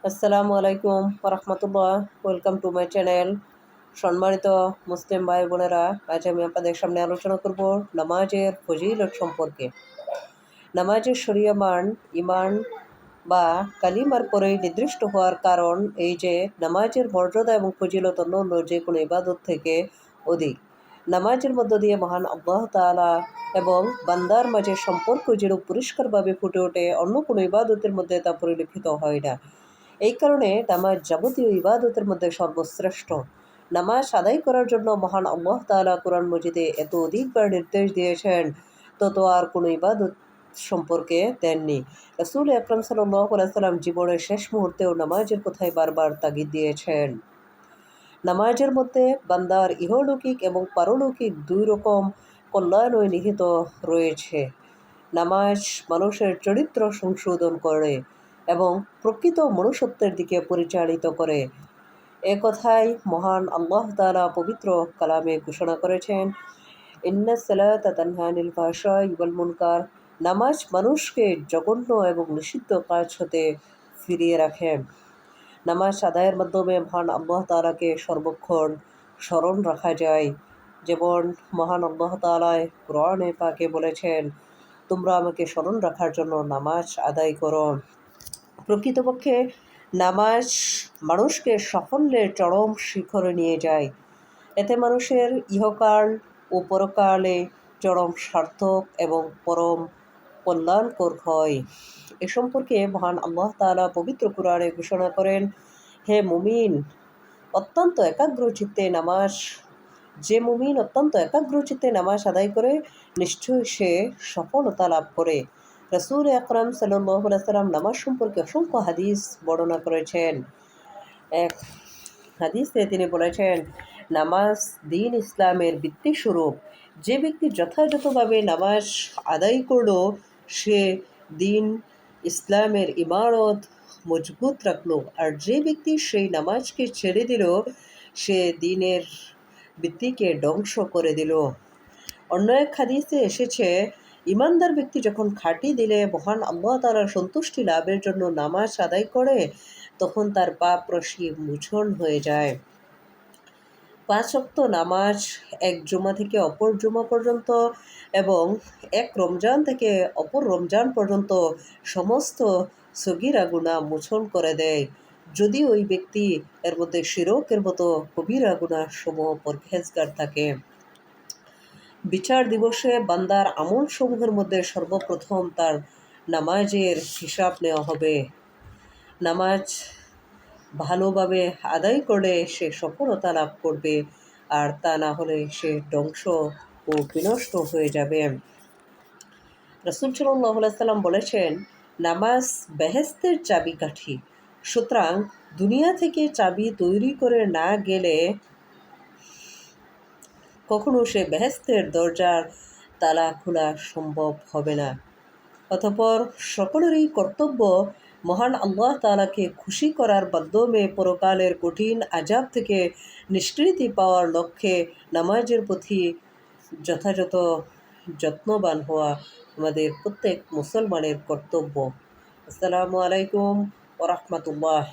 আসসালামু আলাইকুম রহমতুল্লাহ। Welcome to my channel. সম্মানিত মুসলিম ভাই বোনেরা, আজ আমি আপনাদের সামনে আলোচনা করব নামাজের ফজিলত সম্পর্কে। নামাজের শরিয়া মান ইমান বা কালিমার পরেই নির্দিষ্ট হওয়ার কারণ এই যে নামাজের মর্যাদা এবং ফজিলত অন্য যে কোনো ইবাদত থেকে অধিক। নামাজের মধ্য দিয়ে মহান আল্লাহ তাআলা এবং বান্দার মাঝে সম্পর্ক যেরূপ পরিষ্কারভাবে ফুটে ওঠে, অন্য কোনো ইবাদতের মধ্যে তা পরিলক্ষিত হয় না। এই কারণে নামাজ যাবতীয় ইবাদতের মধ্যে সর্বশ্রেষ্ঠ। নামাজ আদায় করার জন্য মহান আল্লাহ তাআলা কোরআন মজিদে এত অধিকবার নির্দেশ দিয়েছেন, তত আর কোনো ইবাদত সম্পর্কে দেননি। রাসূল আকরাম সাল্লাল্লাহু আলাইহি ওয়াসাল্লাম জীবনের শেষ মুহূর্তেও নামাজের কথাই বারবার তাগিদ দিয়েছেন। নামাজের মধ্যে বান্দার ইহলৌকিক এবং পারলৌকিক দুই রকম কল্যাণই নিহিত রয়েছে। নামাজ মানুষের চরিত্র সংশোধন করে এবং প্রকৃত মনুষ্যত্বের দিকে পরিচালিত করে। এ কথাই মহান আল্লাহ তাআলা পবিত্র কালামে ঘোষণা করেছেন, ইন্নাস সালাতা তানহা আনিল ফাহশাই ওয়াল মুনকার। নামাজ মানুষকে জঘন্য এবং নিষিদ্ধ কাজ হতে ফিরিয়ে রাখে। নামাজ আদায়ের মাধ্যমে মহান আল্লাহ তাআলাকে সর্বক্ষণ স্মরণ রাখা যায়। যেমন মহান আল্লাহ তাআলা কোরআনে পাকে বলেছেন, তোমরা আমাকে স্মরণ রাখার জন্য নামাজ আদায় করো। প্রকৃতপক্ষে নামাজ মানুষকে সাফল্যের চরম শিখরে নিয়ে যায়। এতে মানুষের ইহকাল ও পরকালে চরম সার্থক এবং পরম কল্যাণকর হয়। এ সম্পর্কে মহান আল্লাহ তাআলা পবিত্র কুরআনে ঘোষণা করেন, হে মুমিন, অত্যন্ত একাগ্রচিত্তে নামাজ যে মুমিন অত্যন্ত একাগ্রচিত্তে নামাজ আদায় করে, নিশ্চয়ই সে সফলতা লাভ করে। রাসূল আকরাম সাল্লাল্লাহু আলাইহি ওয়াসাল্লাম নামাজ সম্পর্কে অসংখ্য হাদিস বর্ণনা করেছেন। এক হাদিসে তিনি বলেছেন, নামাজ দ্বীন ইসলামের ভিত্তিস্বরূপ। যে ব্যক্তি যথাযথভাবে নামাজ আদায় করল, সে দ্বীন ইসলামের ইমারত মজবুত রাখল। আর যে ব্যক্তি সেই নামাজকে ছেড়ে দিল, সে দ্বীনের ভিত্তিকে ধ্বংস করে দিল। অন্য এক হাদিসে এসেছে, ইমানদার ব্যক্তি যখন খাঁটি দিলে মহান আল্লাহ তাআলার সন্তুষ্টি লাভের জন্য নামাজ আদায় করে, তখন তার পাপ রাশি মোচন হয়ে যায়। 5 ওয়াক্ত নামাজ এক জুমা থেকে অপর জুমা পর্যন্ত এবং এক রমজান থেকে অপর রমজান পর্যন্ত সমস্ত সগীরা গুনাহ মোচন করে দেয়, যদি ওই ব্যক্তি এর মধ্যে শিরকের মতো কবিরা গুনাহ সমূহ পরহেজগার থাকে। বিচার দিবসে বান্দার আমল সমূহের মধ্যে সর্বপ্রথম তার নামাজের হিসাব নেওয়া হবে। নামাজ ভালোভাবে আদায় করলে সে সফলতা লাভ করবে, আর তা না হলে সে ধ্বংস ও বিনষ্ট হয়ে যাবে। রাসূল সাল্লাল্লাহু আলাইহি ওয়াসাল্লাম বলেছেন, নামাজ বেহেশতের চাবিকাঠি। সুতরাং দুনিয়া থেকে চাবি তৈরি করে না গেলে কখনো সে বেহেশতের দরজার তালা খোলা সম্ভব হবে না। অতঃপর সকলেরই কর্তব্য মহান আল্লাহ তাআলাকে খুশি করার মাধ্যমে পরকালের কঠিন আযাব থেকে নিষ্কৃতি পাওয়ার লক্ষ্যে নামাজের প্রতি যথাযথ যত্নবান হওয়া আমাদের প্রত্যেক মুসলমানের কর্তব্য। আসসালামু আলাইকুম ওয়া রাহমাতুল্লাহ।